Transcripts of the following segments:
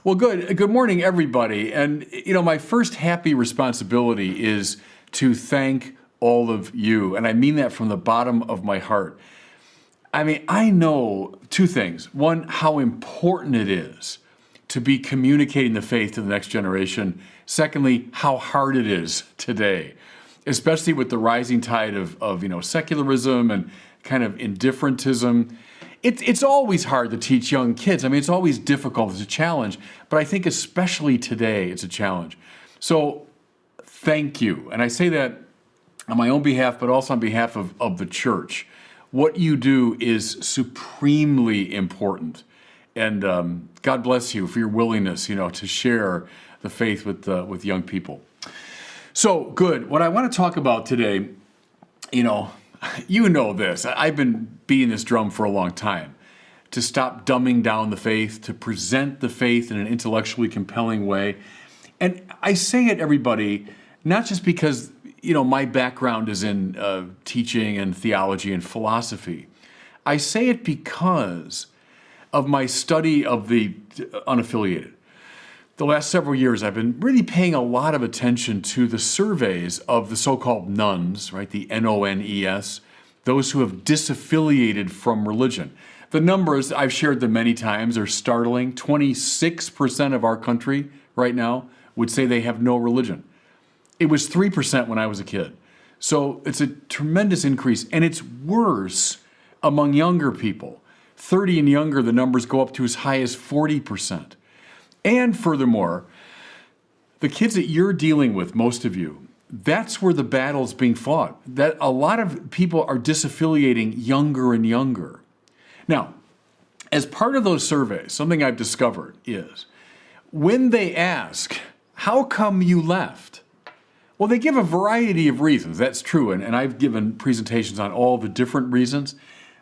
Well, good. Good morning, everybody. And, my first happy responsibility is to thank all of you. And I mean that from the bottom of my heart. I mean, I know two things. One, how important it is to be communicating the faith to the next generation. Secondly, how hard it is today, especially with the rising tide of secularism and kind of indifferentism. It's always hard to teach young kids. I mean, it's always difficult. It's a challenge. But I think especially today, it's a challenge. So thank you. And I say that on my own behalf, but also on behalf of the church. What you do is supremely important. And God bless you for your willingness, to share the faith with young people. So good. What I want to talk about today, you know this. I've been beating this drum for a long time. To stop dumbing down the faith, to present the faith in an intellectually compelling way. And I say it, everybody, not just because, my background is in teaching and theology and philosophy. I say it because of my study of the unaffiliated. The last several years, I've been really paying a lot of attention to the surveys of the so-called nones, right? The N-O-N-E-S, those who have disaffiliated from religion. The numbers, I've shared them many times, are startling. 26% of our country right now would say they have no religion. It was 3% when I was a kid. So it's a tremendous increase, and it's worse among younger people. 30 and younger, the numbers go up to as high as 40%. And furthermore, the kids that you're dealing with, most of you, that's where the battle's being fought. That a lot of people are disaffiliating younger and younger. Now, as part of those surveys, something I've discovered is when they ask, how come you left? Well, they give a variety of reasons. That's true. And I've given presentations on all the different reasons.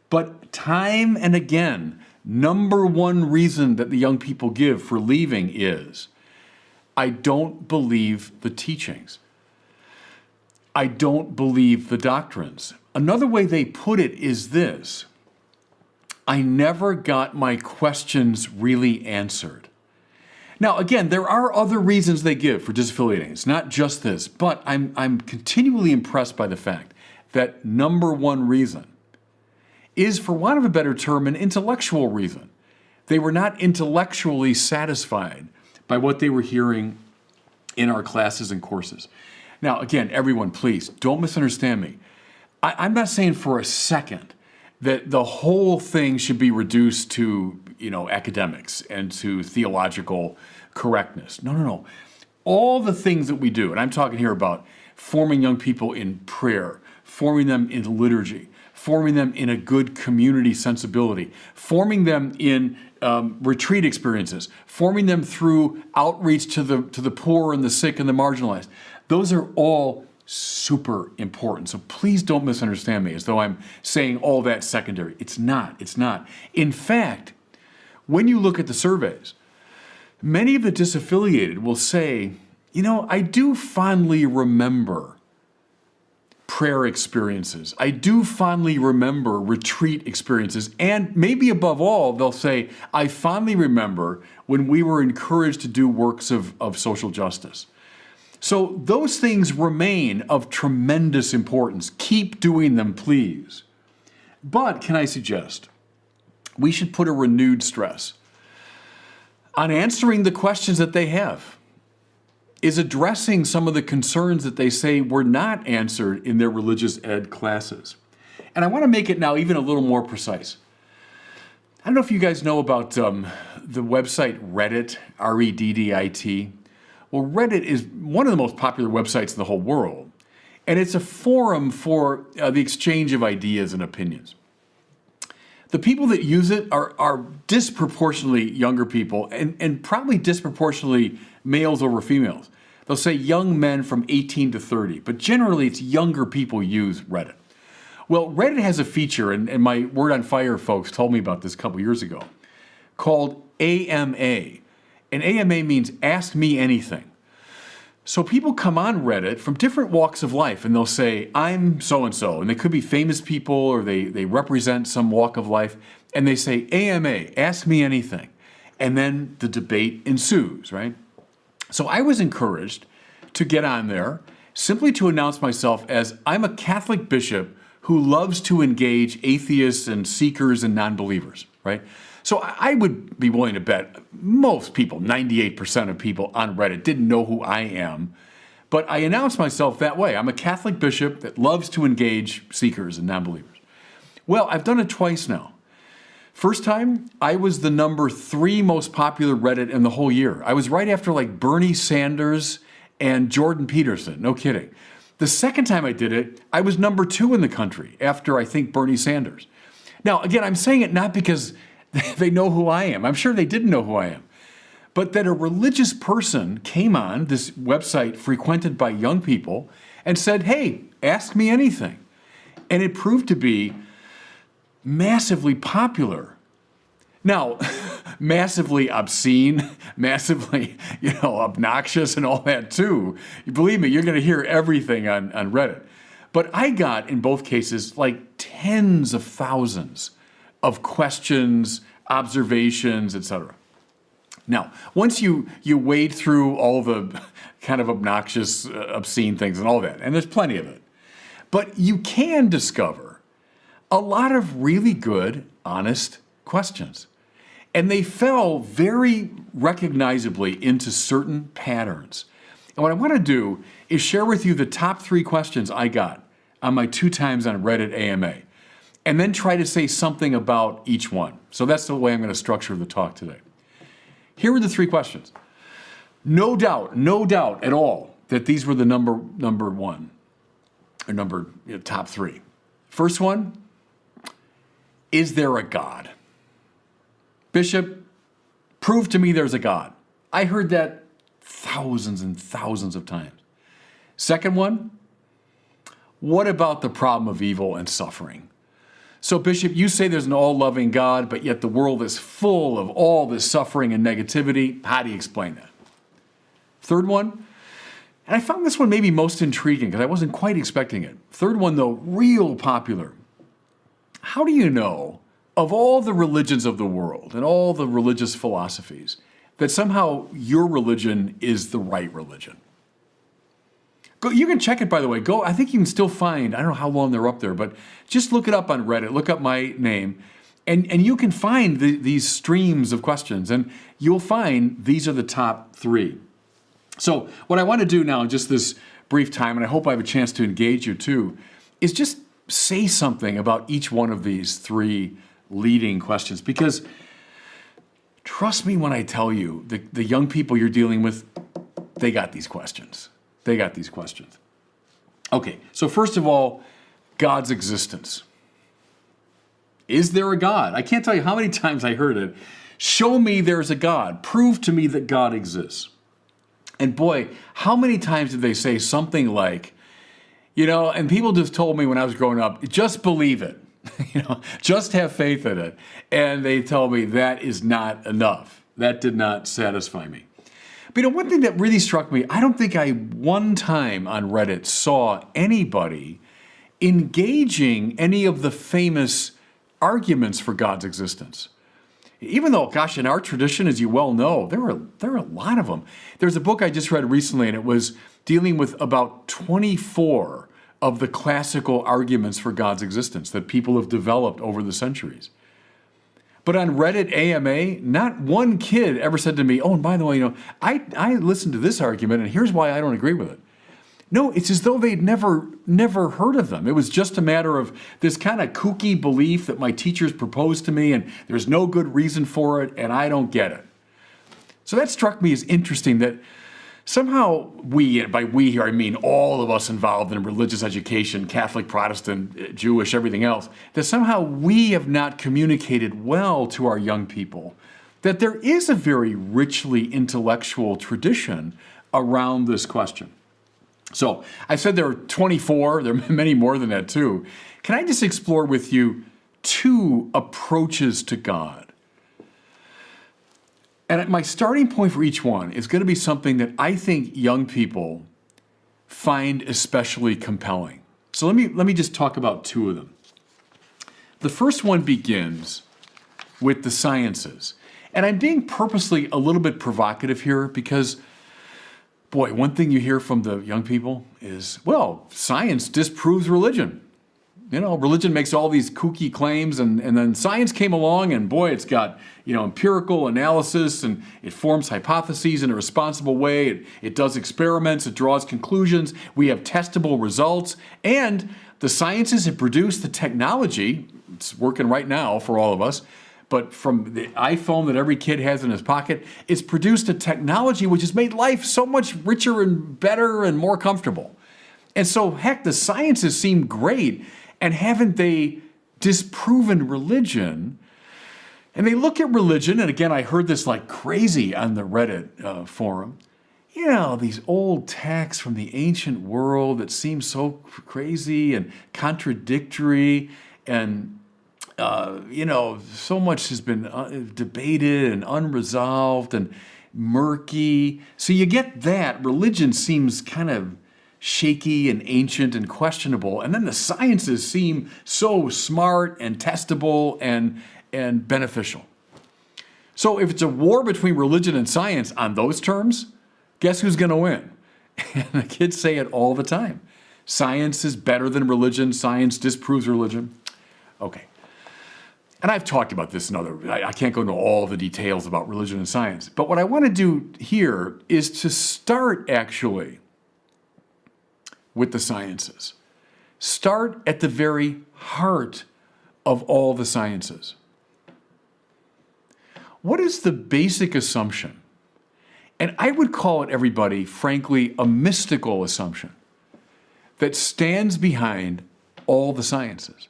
But time and again, number one reason that the young people give for leaving is, I don't believe the teachings. I don't believe the doctrines. Another way they put it is this: I never got my questions really answered. Now, again, there are other reasons they give for disaffiliating. It's not just this, but I'm continually impressed by the fact that number one reason is, for want of a better term, an intellectual reason. They were not intellectually satisfied by what they were hearing in our classes and courses. Now, again, everyone, please, don't misunderstand me. I'm not saying for a second that the whole thing should be reduced to, academics and to theological correctness. No. All the things that we do, and I'm talking here about forming young people in prayer, forming them in liturgy, forming them in a good community sensibility, forming them in retreat experiences, forming them through outreach to the poor and the sick and the marginalized. Those are all super important. So please don't misunderstand me as though I'm saying all that secondary. It's not. In fact, when you look at the surveys, many of the disaffiliated will say, I do fondly remember prayer experiences. I do fondly remember retreat experiences. And maybe above all, they'll say, I fondly remember when we were encouraged to do works of social justice. So those things remain of tremendous importance. Keep doing them, please. But can I suggest we should put a renewed stress on answering the questions that they have, is addressing some of the concerns that they say were not answered in their religious ed classes. And I want to make it now even a little more precise. I don't know if you guys know about the website Reddit, R-E-D-D-I-T. Well, Reddit is one of the most popular websites in the whole world, and it's a forum for the exchange of ideas and opinions. The people that use it are disproportionately younger people and probably disproportionately males over females. They'll say young men from 18 to 30, but generally it's younger people use Reddit. Well, Reddit has a feature, and my Word on Fire folks told me about this a couple years ago, called AMA. And AMA means Ask Me Anything. So people come on Reddit from different walks of life, and they'll say, I'm so-and-so, and they could be famous people, or they represent some walk of life, and they say, AMA, ask me anything. and then the debate ensues, right? So I was encouraged to get on there simply to announce myself as I'm a Catholic bishop who loves to engage atheists and seekers and non-believers, right? So I would be willing to bet most people, 98% of people on Reddit, didn't know who I am. But I announced myself that way. I'm a Catholic bishop that loves to engage seekers and non-believers. Well, I've done it twice now. First time, I was the number 3 most popular Reddit in the whole year. I was right after like Bernie Sanders and Jordan Peterson, no kidding. The second time I did it, I was number 2 in the country after I think Bernie Sanders. Now, again, I'm saying it not because they know who I am. I'm sure they didn't know who I am. But that a religious person came on this website frequented by young people and said, hey, ask me anything. And it proved to be massively popular. Now, massively obscene, massively, obnoxious and all that too. Believe me, you're going to hear everything on Reddit. But I got, in both cases, like tens of thousands of questions, observations, etc. Now, once you wade through all the kind of obnoxious, obscene things and all that, and there's plenty of it, but you can discover a lot of really good, honest questions. And they fell very recognizably into certain patterns. And what I want to do is share with you the top 3 questions I got on my 2 times on Reddit AMA, and then try to say something about each one. So that's the way I'm going to structure the talk today. Here are the 3 questions. No doubt at all that these were the number 1 or top 3. First one, is there a God? Bishop, prove to me there's a God. I heard that thousands and thousands of times. Second one, what about the problem of evil and suffering? So, Bishop, you say there's an all-loving God, but yet the world is full of all this suffering and negativity. How do you explain that? Third one, and I found this one maybe most intriguing because I wasn't quite expecting it. Third one, though, real popular. How do you know, of all the religions of the world and all the religious philosophies, that somehow your religion is the right religion? You can check it, by the way. I think you can still find, I don't know how long they're up there, but just look it up on Reddit, look up my name, and you can find these streams of questions, and you'll find these are the top 3. So what I want to do now in just this brief time, and I hope I have a chance to engage you too, is just say something about each one of these 3 leading questions, because trust me when I tell you, the young people you're dealing with, they got these questions. Okay, so first of all, God's existence. Is there a God? I can't tell you how many times I heard it. Show me there's a God. Prove to me that God exists. And boy, how many times did they say something like, and people just told me when I was growing up, just believe it. Just have faith in it. And they tell me that is not enough. That did not satisfy me. But one thing that really struck me, I don't think I one time on Reddit saw anybody engaging any of the famous arguments for God's existence. Even though, gosh, in our tradition, as you well know, there are a lot of them. There's a book I just read recently, and it was dealing with about 24 of the classical arguments for God's existence that people have developed over the centuries. But on Reddit AMA, not one kid ever said to me, oh, and by the way, I listened to this argument, and here's why I don't agree with it. No, it's as though they'd never heard of them. It was just a matter of this kind of kooky belief that my teachers proposed to me, and there's no good reason for it, and I don't get it. So that struck me as interesting that somehow we, and by we here I mean all of us involved in religious education, Catholic, Protestant, Jewish, everything else, that somehow we have not communicated well to our young people that there is a very richly intellectual tradition around this question. So I said there are 24, there are many more than that too. Can I just explore with you 2 approaches to God? And my starting point for each one is going to be something that I think young people find especially compelling. So let me just talk about 2 of them. The first one begins with the sciences. And I'm being purposely a little bit provocative here because, boy, one thing you hear from the young people is, well, science disproves religion. You know, religion makes all these kooky claims, and then science came along, and boy, it's got, empirical analysis, and it forms hypotheses in a responsible way. It does experiments, it draws conclusions. We have testable results, and the sciences have produced the technology. It's working right now for all of us. But from the iPhone that every kid has in his pocket, it's produced a technology which has made life so much richer and better and more comfortable. And so, heck, the sciences seem great. And haven't they disproven religion? And they look at religion, and again, I heard this like crazy on the Reddit forum. These old texts from the ancient world that seem so crazy and contradictory, and so much has been debated and unresolved and murky. So you get that. Religion seems kind of shaky and ancient and questionable, and then the sciences seem so smart and testable and beneficial. So if it's a war between religion and science on those terms, guess who's going to win? And the kids say it all the time. Science is better than religion. Science disproves religion. Okay. And I've talked about this I can't go into all the details about religion and science, but what I want to do here is to start actually with the sciences. Start at the very heart of all the sciences. What is the basic assumption? And I would call it, everybody, frankly, a mystical assumption that stands behind all the sciences.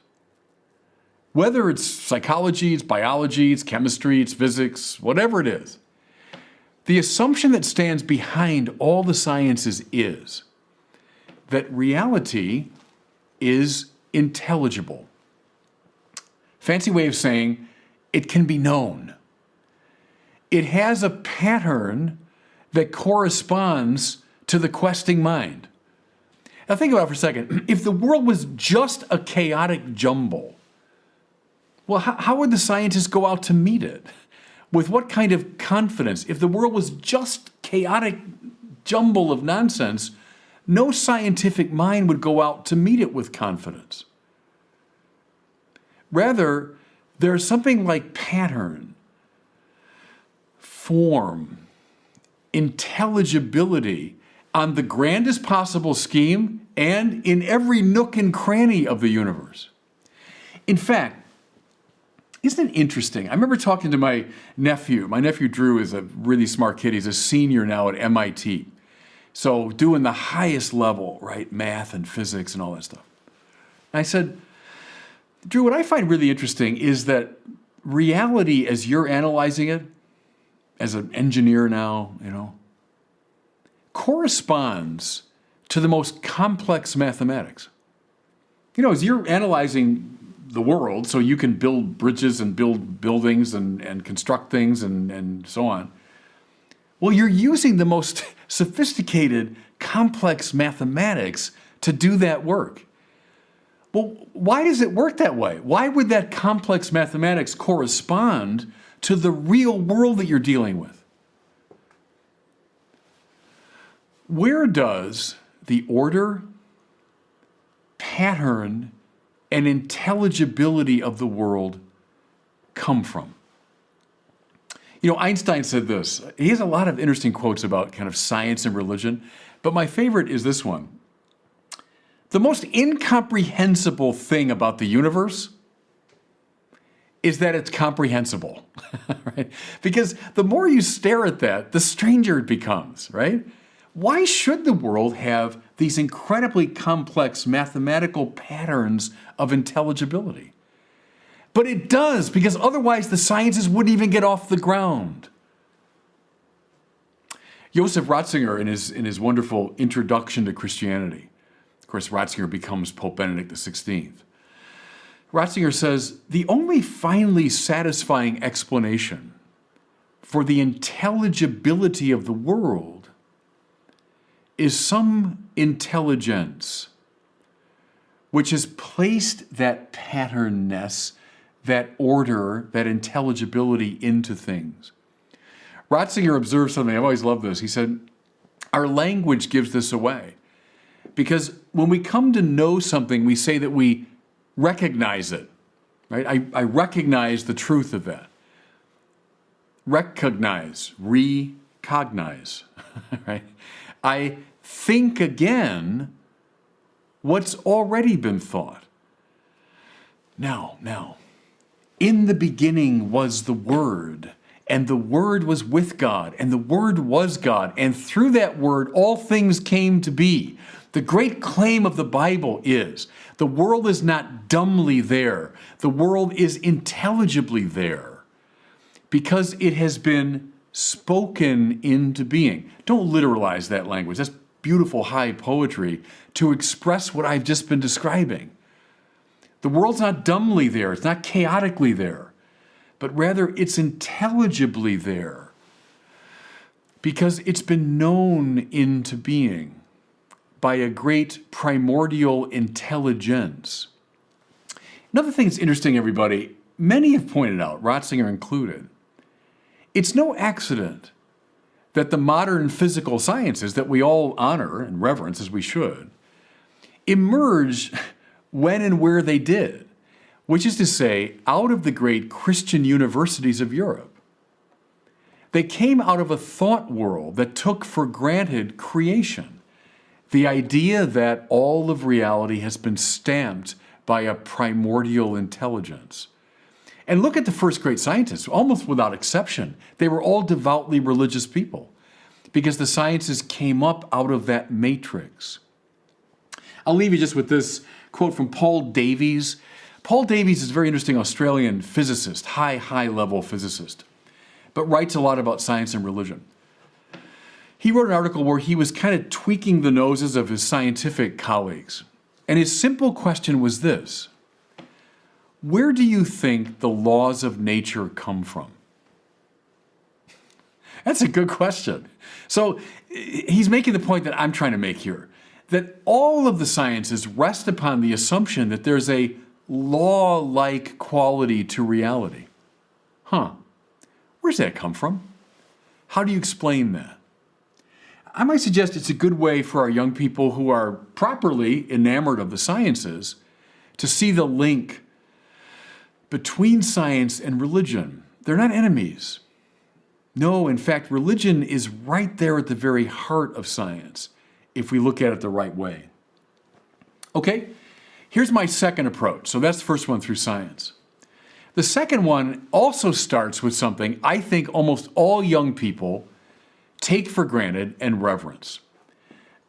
Whether it's psychology, it's biology, it's chemistry, it's physics, whatever it is, the assumption that stands behind all the sciences is that reality is intelligible. Fancy way of saying it can be known. It has a pattern that corresponds to the questing mind. Now think about it for a second. If the world was just a chaotic jumble, well, how would the scientists go out to meet it? With what kind of confidence? If the world was just chaotic jumble of nonsense, no scientific mind would go out to meet it with confidence. Rather, there's something like pattern, form, intelligibility on the grandest possible scheme and in every nook and cranny of the universe. In fact, isn't it interesting? I remember talking to my nephew. My nephew Drew is a really smart kid. He's a senior now at MIT. So doing the highest level, right? Math and physics and all that stuff. And I said, Drew, what I find really interesting is that reality, as you're analyzing it, as an engineer now, corresponds to the most complex mathematics. As you're analyzing the world, so you can build bridges and build buildings and construct things and so on. Well, you're using the most sophisticated, complex mathematics to do that work. Well, why does it work that way? Why would that complex mathematics correspond to the real world that you're dealing with? Where does the order, pattern, and intelligibility of the world come from? Einstein said this. He has a lot of interesting quotes about kind of science and religion, but my favorite is this one. The most incomprehensible thing about the universe is that it's comprehensible, right? Because the more you stare at that, the stranger it becomes, right? Why should the world have these incredibly complex mathematical patterns of intelligibility? But it does, because otherwise the sciences wouldn't even get off the ground. Joseph Ratzinger, in his wonderful Introduction to Christianity, of course, Ratzinger becomes Pope Benedict XVI. Ratzinger says, the only finally satisfying explanation for the intelligibility of the world is some intelligence which has placed that patternness, that order, that intelligibility into things. Ratzinger observed something, I've always loved this. He said, our language gives this away. Because when we come to know something, we say that we recognize it, right? I recognize the truth of that. Recognize, recognize, right? I think again what's already been thought. Now, in the beginning was the Word, and the Word was with God, and the Word was God, and through that Word all things came to be. The great claim of the Bible is the world is not dumbly there. The world is intelligibly there because it has been spoken into being. Don't literalize that language. That's beautiful high poetry to express what I've just been describing. The world's not dumbly there. It's not chaotically there, but rather it's intelligibly there because it's been known into being by a great primordial intelligence. Another thing that's interesting, everybody, many have pointed out, Ratzinger included, it's no accident that the modern physical sciences that we all honor and reverence as we should emerged when and where they did, which is to say, out of the great Christian universities of Europe. They came out of a thought world that took for granted creation, the idea that all of reality has been stamped by a primordial intelligence. And look at the first great scientists, almost without exception. They were all devoutly religious people because the sciences came up out of that matrix. I'll leave you just with this quote from Paul Davies. Paul Davies is a very interesting Australian physicist, high-level physicist, but writes a lot about science and religion. He wrote an article where he was kind of tweaking the noses of his scientific colleagues. And his simple question was this: where do you think the laws of nature come from? That's a good question. So he's making the point that I'm trying to make here, that all of the sciences rest upon the assumption that there's a law-like quality to reality. Where's that come from? How do you explain that? I might suggest it's a good way for our young people who are properly enamored of the sciences to see the link between science and religion. They're not enemies. No, in fact, religion is right there at the very heart of science, if we look at it the right way. Okay, here's my second approach. So that's the first one through science. The second one also starts with something I think almost all young people take for granted and reverence.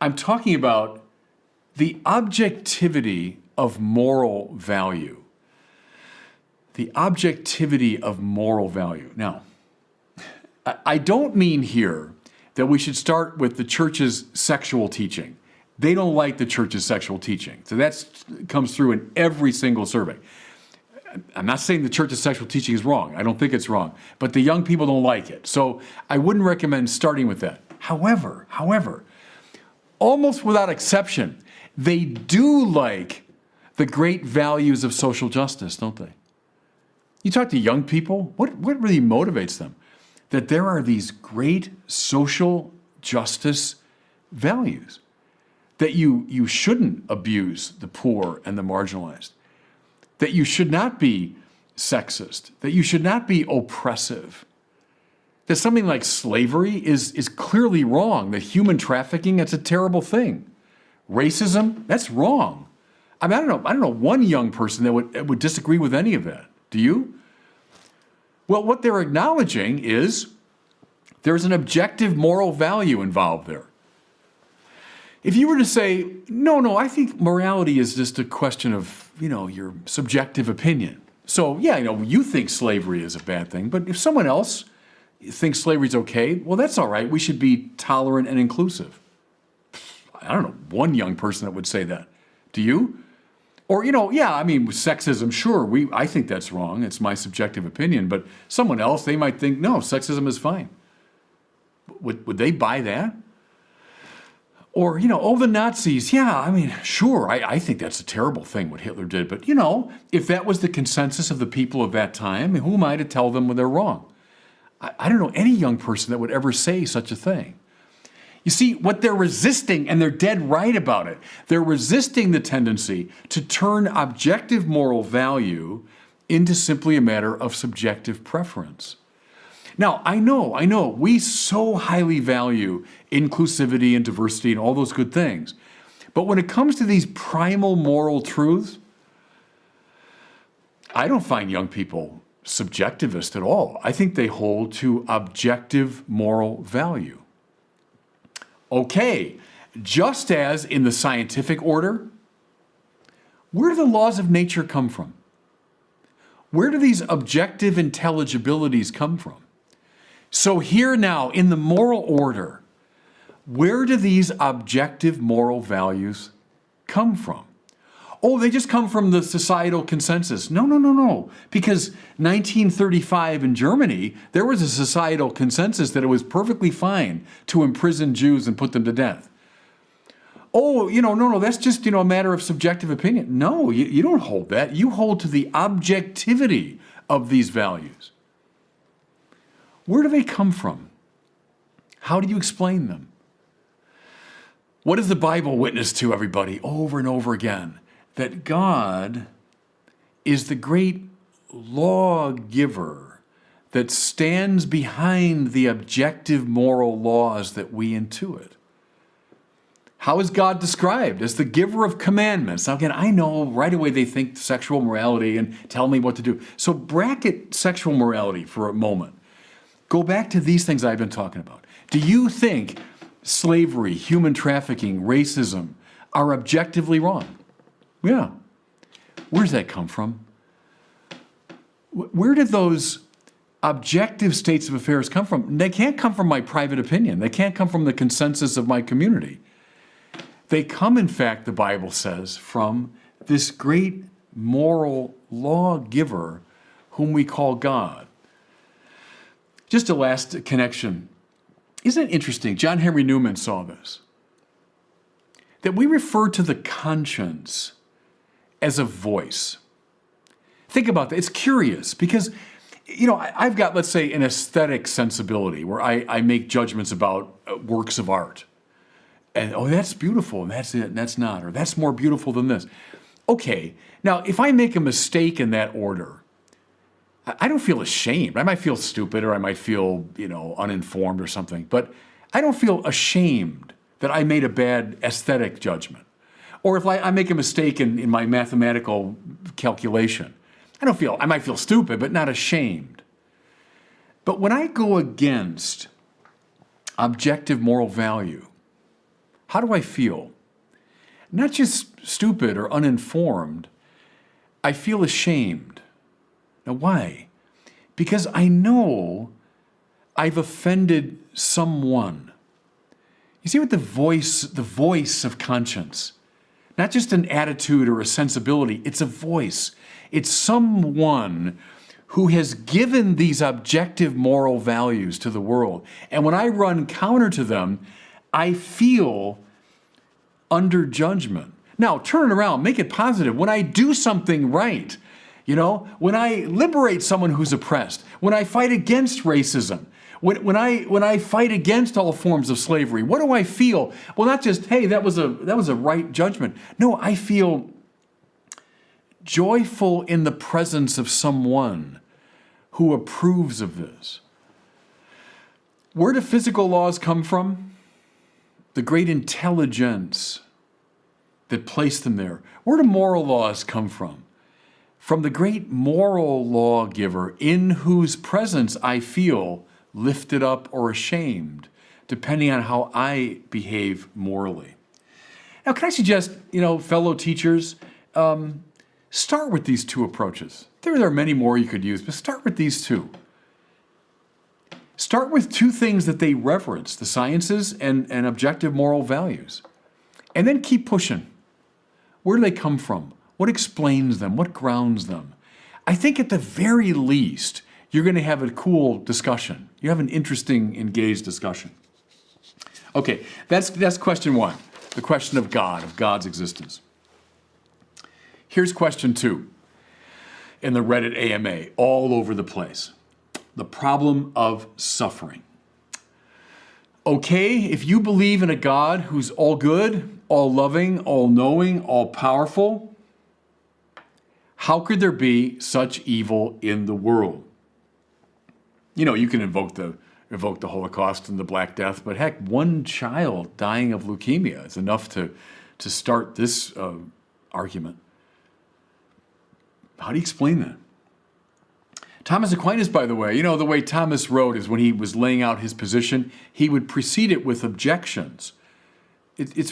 I'm talking about the objectivity of moral value. The objectivity of moral value. Now, I don't mean here that we should start with the church's sexual teaching. They don't like the church's sexual teaching. So that comes through in every single survey. I'm not saying the church's sexual teaching is wrong. I don't think it's wrong. But the young people don't like it. So I wouldn't recommend starting with that. However, almost without exception, they do like the great values of social justice, don't they? You talk to young people, what really motivates them? That there are these great social justice values, that you shouldn't abuse the poor and the marginalized, that you should not be sexist, that you should not be oppressive, that something like slavery is clearly wrong, that human trafficking, that's a terrible thing. Racism, that's wrong. I mean, I don't know one young person that would disagree with any of that. Do you? Well, what they're acknowledging is there's an objective moral value involved there. If you were to say, no, I think morality is just a question of, your subjective opinion. So, yeah, you think slavery is a bad thing, but if someone else thinks slavery is okay, well, that's all right. We should be tolerant and inclusive. I don't know one young person that would say that. Do you? Or, sexism, sure, I think that's wrong. It's my subjective opinion. But someone else, they might think, no, sexism is fine. Would they buy that? Or, the Nazis, sure, I think that's a terrible thing what Hitler did. But, if that was the consensus of the people of that time, who am I to tell them when they're wrong? I don't know any young person that would ever say such a thing. You see, what they're resisting, and they're dead right about it, they're resisting the tendency to turn objective moral value into simply a matter of subjective preference. Now, I know, we so highly value inclusivity and diversity and all those good things. But when it comes to these primal moral truths, I don't find young people subjectivist at all. I think they hold to objective moral value. Okay, just as in the scientific order, where do the laws of nature come from? Where do these objective intelligibilities come from? So here now, in the moral order, where do these objective moral values come from? Oh, they just come from the societal consensus. No. Because 1935 in Germany, there was a societal consensus that it was perfectly fine to imprison Jews and put them to death. Oh, no, that's just, a matter of subjective opinion. No, you don't hold that. You hold to the objectivity of these values. Where do they come from? How do you explain them? What does the Bible witness to, everybody, over and over again? That God is the great lawgiver that stands behind the objective moral laws that we intuit. How is God described? As the giver of commandments. Now again, I know right away they think sexual morality and tell me what to do. So bracket sexual morality for a moment. Go back to these things I've been talking about. Do you think slavery, human trafficking, racism are objectively wrong? Yeah. Where does that come from? Where did those objective states of affairs come from? They can't come from my private opinion. They can't come from the consensus of my community. They come, in fact, the Bible says, from this great moral lawgiver whom we call God. Just a last connection. Isn't it interesting? John Henry Newman saw this. That we refer to the conscience as a voice. Think about that. It's curious because, I've got, let's say, an aesthetic sensibility where I make judgments about works of art. And, that's beautiful, and that's it, and that's not, or that's more beautiful than this. Okay, now, if I make a mistake in that order, I don't feel ashamed. I might feel stupid, or I might feel, uninformed or something, but I don't feel ashamed that I made a bad aesthetic judgment. Or if I make a mistake in my mathematical calculation, I might feel stupid, but not ashamed. But when I go against objective moral value, how do I feel? Not just stupid or uninformed, I feel ashamed. Now why? Because I know I've offended someone. You see what the voice of conscience, not just an attitude or a sensibility, it's a voice. It's someone who has given these objective moral values to the world. And when I run counter to them, I feel under judgment. Now, turn it around, make it positive. When I do something right, when I liberate someone who's oppressed, when I fight against racism, when I fight against all forms of slavery, what do I feel? Well, not just, hey, that was a right judgment. No, I feel joyful in the presence of someone who approves of this. Where do physical laws come from? The great intelligence that placed them there. Where do moral laws come from? From the great moral lawgiver in whose presence I feel lifted up or ashamed, depending on how I behave morally. Now, can I suggest, fellow teachers, start with these two approaches. There are many more you could use, but start with these two. Start with two things that they reverence, the sciences and objective moral values. And then keep pushing. Where do they come from? What explains them? What grounds them? I think at the very least, you're going to have a cool discussion. You have an interesting, engaged discussion. Okay, that's question one, the question of God, of God's existence. Here's question two in the Reddit AMA, all over the place. the problem of suffering. Okay, if you believe in a God who's all good, all loving, all knowing, all powerful, how could there be such evil in the world? You know, you can invoke the Holocaust and the Black Death, but heck, one child dying of leukemia is enough to start this argument. How do you explain that? Thomas Aquinas, by the way, you know, the way Thomas wrote is when he was laying out his position, he would precede it with objections. It's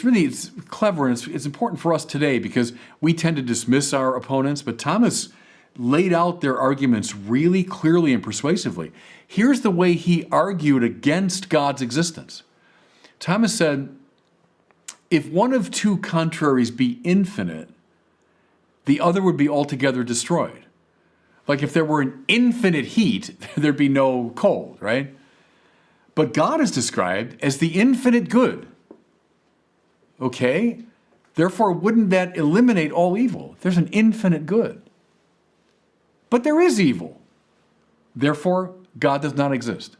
clever, and it's important for us today because we tend to dismiss our opponents, but Thomas laid out their arguments really clearly and persuasively. Here's the way he argued against God's existence. Thomas said, if one of two contraries be infinite, the other would be altogether destroyed. Like if there were an infinite heat, there'd be no cold, right? But God is described as the infinite good. Okay? Therefore, wouldn't that eliminate all evil? There's an infinite good. But there is evil. Therefore, God does not exist.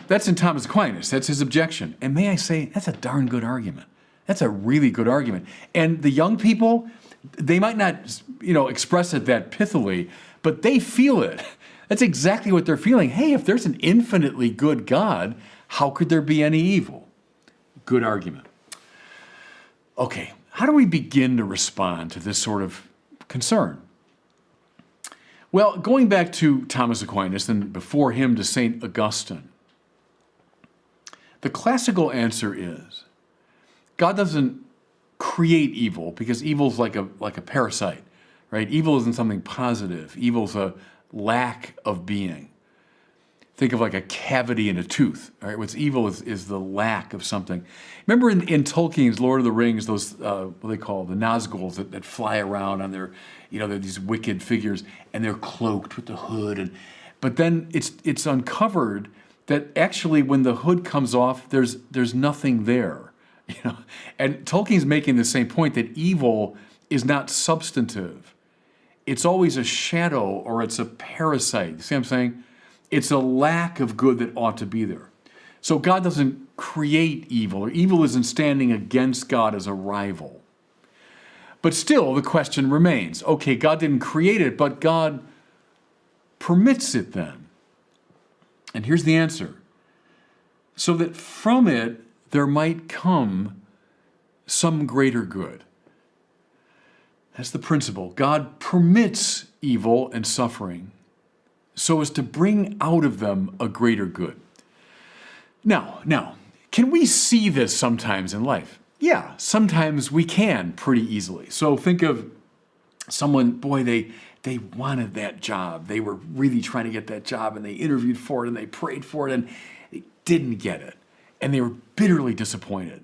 That's in Thomas Aquinas. That's his objection. And may I say, that's a darn good argument. That's a really good argument. And the young people, they might not, express it that pithily, but they feel it. That's exactly what they're feeling. Hey, if there's an infinitely good God, how could there be any evil? Good argument. Okay, how do we begin to respond to this sort of concern? Well, going back to Thomas Aquinas and before him to St. Augustine, the classical answer is God doesn't create evil because evil is like a parasite, right? Evil isn't something positive. Evil's a lack of being. Think of like a cavity in a tooth, right? What's evil is the lack of something. Remember in Tolkien's Lord of the Rings, those, what they call the Nazguls that fly around on their, they're these wicked figures, and they're cloaked with the hood. But then it's uncovered that actually when the hood comes off, there's nothing there. And Tolkien's making the same point that evil is not substantive. It's always a shadow or it's a parasite. You see what I'm saying? It's a lack of good that ought to be there. So God doesn't create evil, or evil isn't standing against God as a rival. But still, the question remains, okay, God didn't create it, but God permits it then. And here's the answer. So that from it, there might come some greater good. That's the principle. God permits evil and suffering so as to bring out of them a greater good. Now, can we see this sometimes in life? Yeah, sometimes we can pretty easily. So think of someone, boy, they wanted that job. They were really trying to get that job, and they interviewed for it, and they prayed for it, and they didn't get it. And they were bitterly disappointed.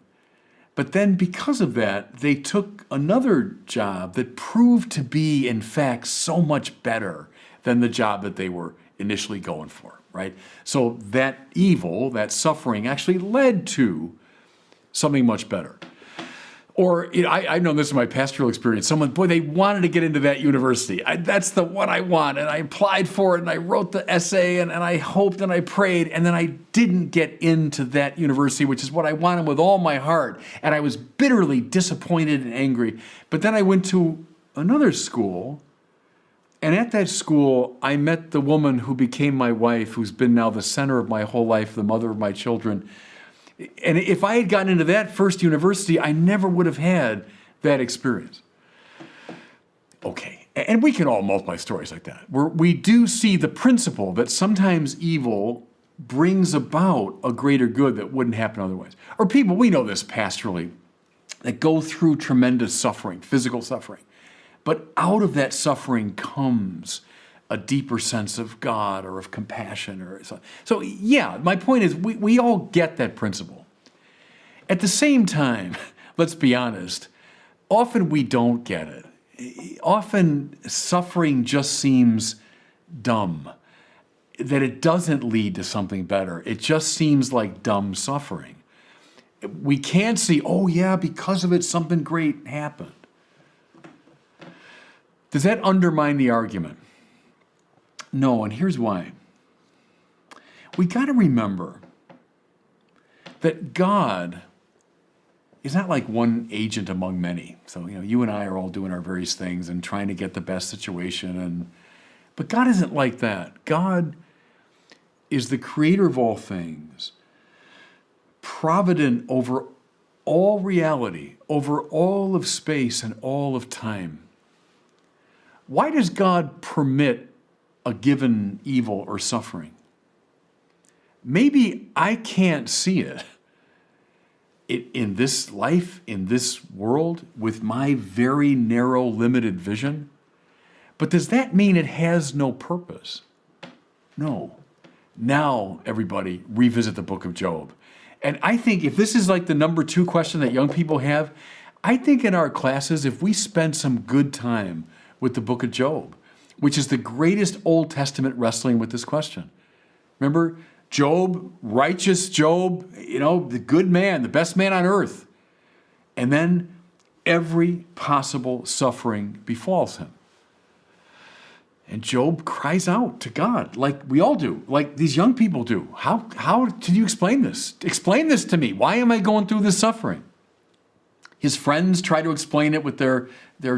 But then because of that, they took another job that proved to be, in fact, so much better than the job that they were initially going for, right? So that evil, that suffering actually led to something much better. Or I know this is my pastoral experience. Someone, boy, they wanted to get into that university. That's the one I want. And I applied for it and I wrote the essay and I hoped and I prayed. And then I didn't get into that university, which is what I wanted with all my heart. And I was bitterly disappointed and angry. But then I went to another school. And at that school, I met the woman who became my wife, who's been now the center of my whole life, the mother of my children. And if I had gotten into that first university, I never would have had that experience. Okay, and we can all multiply stories like that, where we do see the principle that sometimes evil brings about a greater good that wouldn't happen otherwise. Or people, we know this pastorally, that go through tremendous suffering, physical suffering. But out of that suffering comes a deeper sense of God or of compassion. So yeah, my point is we all get that principle. At the same time, let's be honest, often we don't get it. Often suffering just seems dumb, that it doesn't lead to something better. It just seems like dumb suffering. We can't see, oh yeah, because of it, something great happened. Does that undermine the argument? No, and here's why. we got to remember that God is not like one agent among many. So, you and I are all doing our various things and trying to get the best situation. But God isn't like that. God is the creator of all things, provident over all reality, over all of space and all of time. Why does God permit a given evil or suffering? Maybe I can't see it in this life, in this world, with my very narrow, limited vision. But does that mean it has no purpose? No. Now, everybody, revisit the book of Job. And I think if this is like the number 2 question that young people have, I think in our classes, if we spend some good time with the book of Job, which is the greatest Old Testament wrestling with this question. Remember, Job, righteous Job, the good man, the best man on earth. And then every possible suffering befalls him. And Job cries out to God, like we all do, like these young people do. How did you explain this? Explain this to me. Why am I going through this suffering? His friends try to explain it with their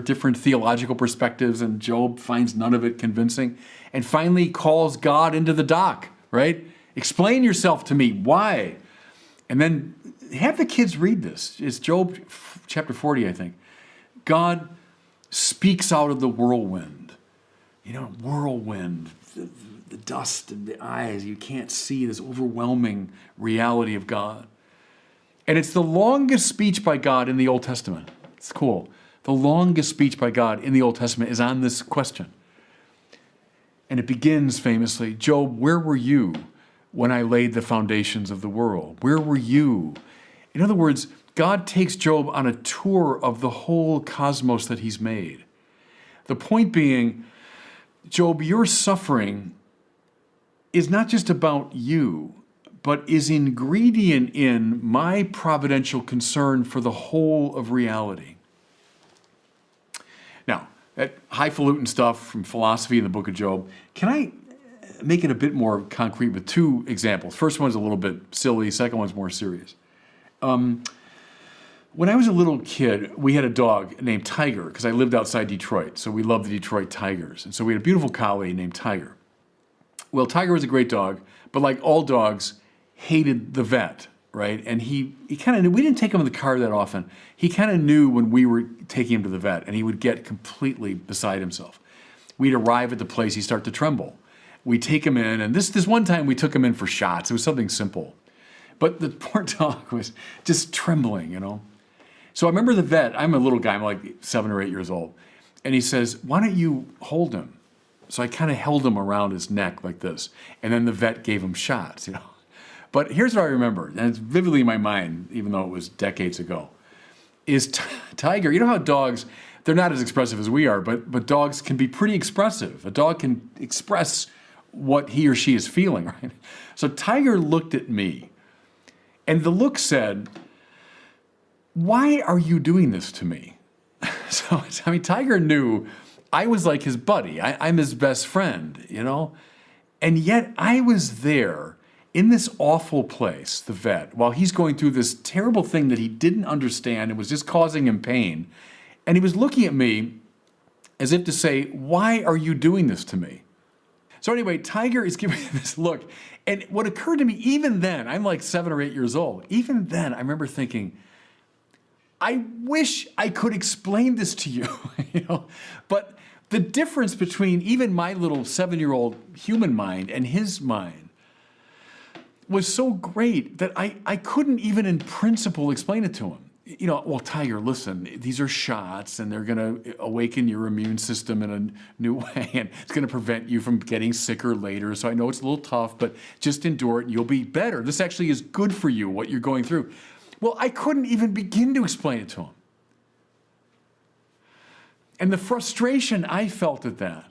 different theological perspectives, and Job finds none of it convincing, and finally calls God into the dock, right? Explain yourself to me. Why? And then have the kids read this. It's Job chapter 40, I think. God speaks out of the whirlwind. Whirlwind, the dust and the eyes. You can't see this overwhelming reality of God. And it's the longest speech by God in the Old Testament. It's cool. The longest speech by God in the Old Testament is on this question. And it begins famously, Job, where were you when I laid the foundations of the world? Where were you? In other words, God takes Job on a tour of the whole cosmos that he's made. The point being, Job, your suffering is not just about you, but is ingredient in my providential concern for the whole of reality. Now, that highfalutin stuff from philosophy in the book of Job, can I make it a bit more concrete with 2 examples? First one's a little bit silly, second one's more serious. When I was a little kid, we had a dog named Tiger, because I lived outside Detroit, so we loved the Detroit Tigers. And so we had a beautiful collie named Tiger. Well, Tiger was a great dog, but like all dogs, hated the vet, right? And he kind of knew, we didn't take him in the car that often. He kind of knew when we were taking him to the vet, and he would get completely beside himself. We'd arrive at the place, he'd start to tremble. We'd take him in, and this one time we took him in for shots. It was something simple. But the poor dog was just trembling, So I remember the vet, I'm a little guy, I'm like 7 or 8 years old, and he says, why don't you hold him? So I kind of held him around his neck like this, and then the vet gave him shots, But here's what I remember, and it's vividly in my mind, even though it was decades ago, is Tiger, how dogs, they're not as expressive as we are, but dogs can be pretty expressive. A dog can express what he or she is feeling, right? So Tiger looked at me, and the look said, why are you doing this to me? So, Tiger knew I was like his buddy. I'm his best friend, And yet I was there in this awful place, the vet, while he's going through this terrible thing that he didn't understand and was just causing him pain. And he was looking at me as if to say, why are you doing this to me? So anyway, Tiger is giving me this look. And what occurred to me, even then, I'm like 7 or 8 years old. Even then, I remember thinking, I wish I could explain this to you, But the difference between even my little 7-year-old human mind and his mind was so great that I couldn't even in principle explain it to him. Well, Tiger, listen, these are shots and they're going to awaken your immune system in a new way, and it's going to prevent you from getting sicker later. So I know it's a little tough, but just endure it and you'll be better. This actually is good for you, what you're going through. Well, I couldn't even begin to explain it to him. And the frustration I felt at that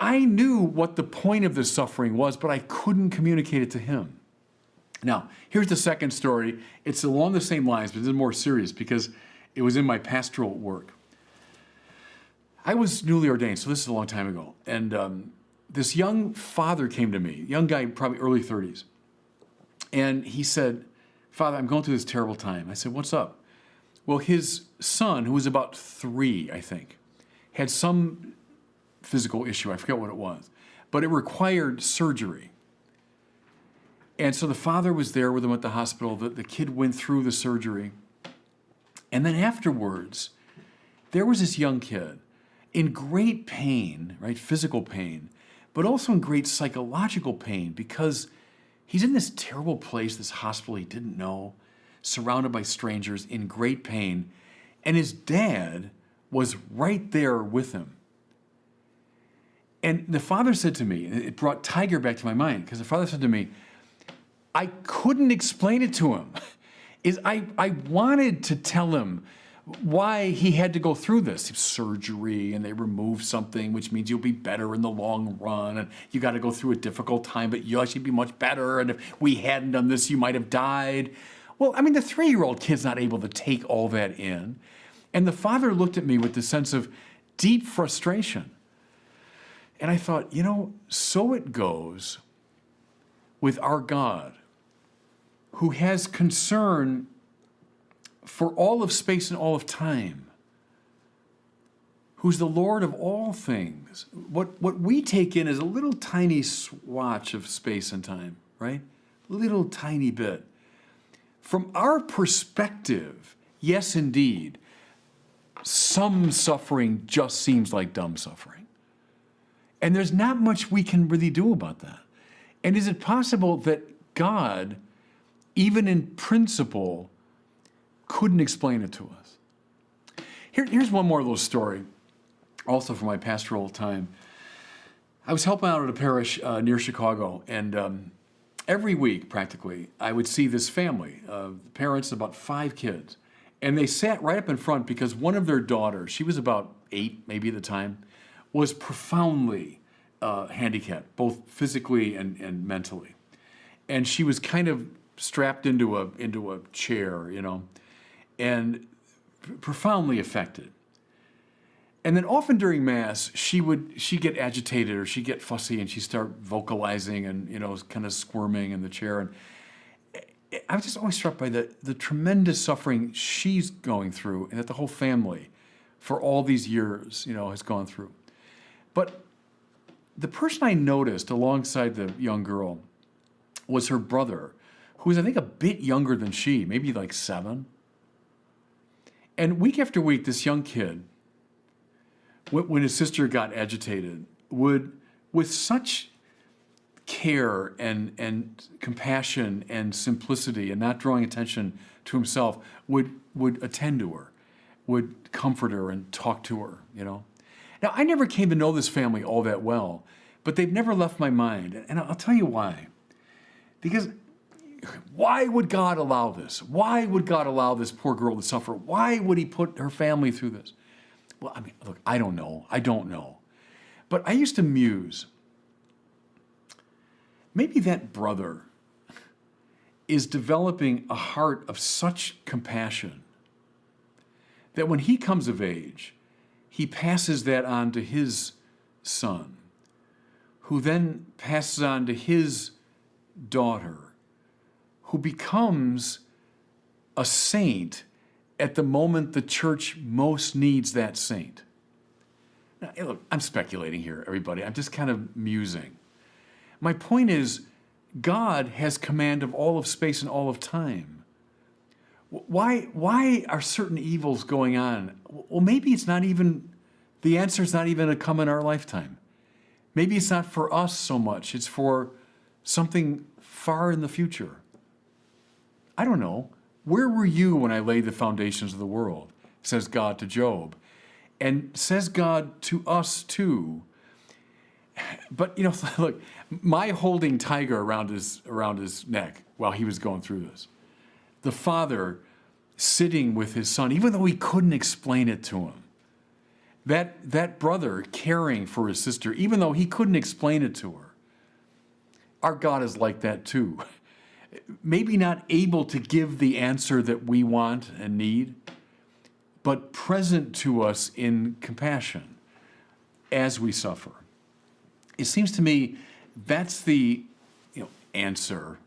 I knew what the point of this suffering was, but I couldn't communicate it to him. Now, here's the second story. It's along the same lines, but it's more serious because it was in my pastoral work. I was newly ordained, so this is a long time ago. And this young father came to me, young guy, probably early 30s. And he said, Father, I'm going through this terrible time. I said, what's up? Well, his son, who was about 3, I think, had some physical issue. I forget what it was. But it required surgery. And so the father was there with him at the hospital. The kid went through the surgery. And then afterwards, there was this young kid in great pain, right? Physical pain, but also in great psychological pain because he's in this terrible place, this hospital he didn't know, surrounded by strangers, in great pain. And his dad was right there with him. And the father said to me, it brought Tiger back to my mind, because the father said to me, I couldn't explain it to him. I wanted to tell him why he had to go through this surgery, and they removed something, which means you'll be better in the long run, and you got to go through a difficult time, but you'll actually be much better, and if we hadn't done this, you might have died. Well, I mean, the 3-year-old kid's not able to take all that in. And the father looked at me with this sense of deep frustration. And I thought, so it goes with our God, who has concern for all of space and all of time, who's the Lord of all things. What we take in is a little tiny swatch of space and time, right? Little tiny bit. From our perspective, yes, indeed, some suffering just seems like dumb suffering. And there's not much we can really do about that. And is it possible that God, even in principle, couldn't explain it to us? Here's one more little story, also from my pastoral time. I was helping out at a parish near Chicago, and every week, practically, I would see this family, parents, about 5 kids. And they sat right up in front because one of their daughters, she was about 8 maybe at the time, was profoundly handicapped, both physically and mentally. And she was kind of strapped into a chair, and profoundly affected. And then often during Mass, she'd get agitated or she'd get fussy and she'd start vocalizing and, kind of squirming in the chair. And I was just always struck by the tremendous suffering she's going through and that the whole family for all these years, has gone through. But the person I noticed alongside the young girl was her brother, who was, I think, a bit younger than she, maybe like 7. And week after week, this young kid, when his sister got agitated, would, with such care and compassion and simplicity and not drawing attention to himself, would attend to her, would comfort her and talk to her, Now, I never came to know this family all that well, but they've never left my mind. And I'll tell you why. Because why would God allow this? Why would God allow this poor girl to suffer? Why would he put her family through this? Well, look, I don't know. I don't know. But I used to muse. Maybe that brother is developing a heart of such compassion that when he comes of age, he passes that on to his son, who then passes on to his daughter, who becomes a saint at the moment the church most needs that saint. Now, look, I'm speculating here, everybody. I'm just kind of musing. My point is, God has command of all of space and all of time. Why are certain evils going on? Well, maybe it's not even, the answer is not even to come in our lifetime. Maybe it's not for us so much. It's for something far in the future. I don't know. Where were you when I laid the foundations of the world? Says God to Job. And says God to us too. But, look, my holding Tiger around his neck while he was going through this. The father sitting with his son, even though he couldn't explain it to him. That brother caring for his sister, even though he couldn't explain it to her. Our God is like that too. Maybe not able to give the answer that we want and need, but present to us in compassion as we suffer. It seems to me that's the answer,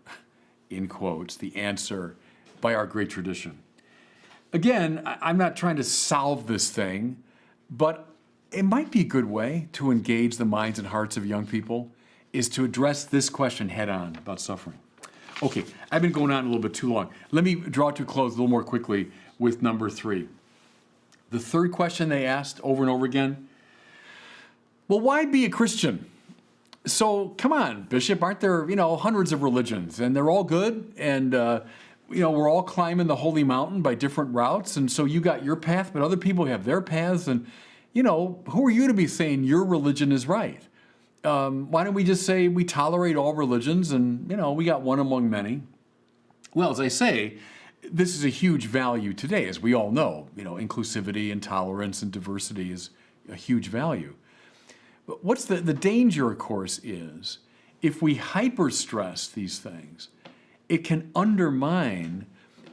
in quotes, the answer by our great tradition. Again, I'm not trying to solve this thing, but it might be a good way to engage the minds and hearts of young people is to address this question head on about suffering. Okay, I've been going on a little bit too long. Let me draw to a close a little more quickly with number 3. The third question they asked over and over again, well, why be a Christian? So come on, Bishop, aren't there, hundreds of religions and they're all good and, we're all climbing the holy mountain by different routes. And so you got your path, but other people have their paths. And, who are you to be saying your religion is right? Why don't we just say we tolerate all religions and, we got one among many? Well, as I say, this is a huge value today, as we all know. Inclusivity and tolerance and diversity is a huge value. But what's the danger, of course, is if we hyper-stress these things, it can undermine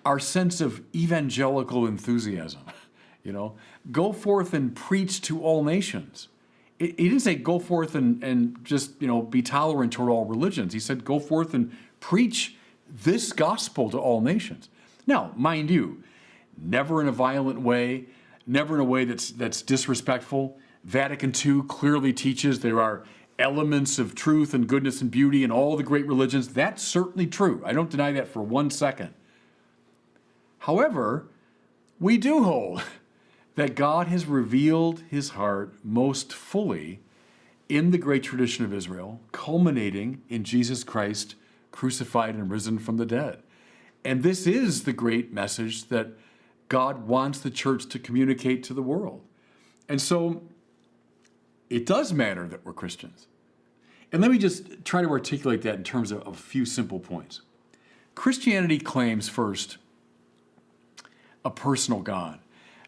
our sense of evangelical enthusiasm. Go forth and preach to all nations. He didn't say go forth and just, be tolerant toward all religions. He said go forth and preach this gospel to all nations. Now, mind you, never in a violent way, never in a way that's disrespectful. Vatican II clearly teaches there are elements of truth and goodness and beauty in all the great religions. That's certainly true. I don't deny that for 1 second. However, we do hold that God has revealed his heart most fully in the great tradition of Israel, culminating in Jesus Christ crucified and risen from the dead. And this is the great message that God wants the church to communicate to the world. And so it does matter that we're Christians. And let me just try to articulate that in terms of a few simple points. Christianity claims, first, a personal God.